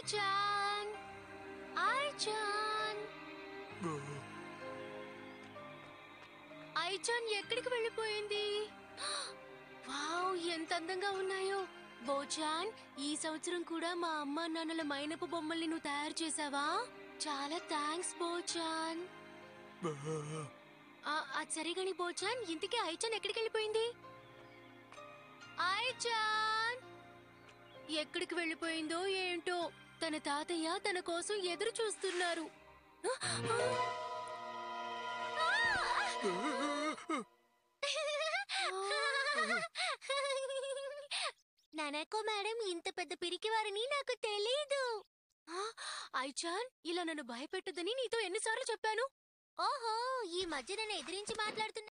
ఐచాన్ ఐచాన్ ఐచాన్ ఎక్కడికి వెళ్ళిపోయింది? వావ్, ఎంత అందంగా ఉన్నాయో. బోచాన్, ఈ సంవత్సరం కూడా మా అమ్మ నాన్నల మైనపు బొమ్మల్ని నువ్వు తయారు చేసావా? చాలా థ్యాంక్స్ బోచాన్. అది సరిగాని బోచాన్, ఇంతకీ ఐచాన్ ఎక్కడికి వెళ్ళిపోయింది? ఐచాన్ ఎక్కడికి వెళ్ళిపోయిందో ఏంటో. తన తాతయ్య తన కోసం ఎదురు చూస్తున్నారు. నానకో మేడం, ఇంత పెద్ద పిరికివారని నాకు తెలీదు. ఐచాన్, ఇలా నన్ను భయపెట్టదని నీతో ఎన్నిసార్లు చెప్పాను? ఓహో, ఈ మధ్య నన్ను ఎదిరించి మాట్లాడుతున్నా.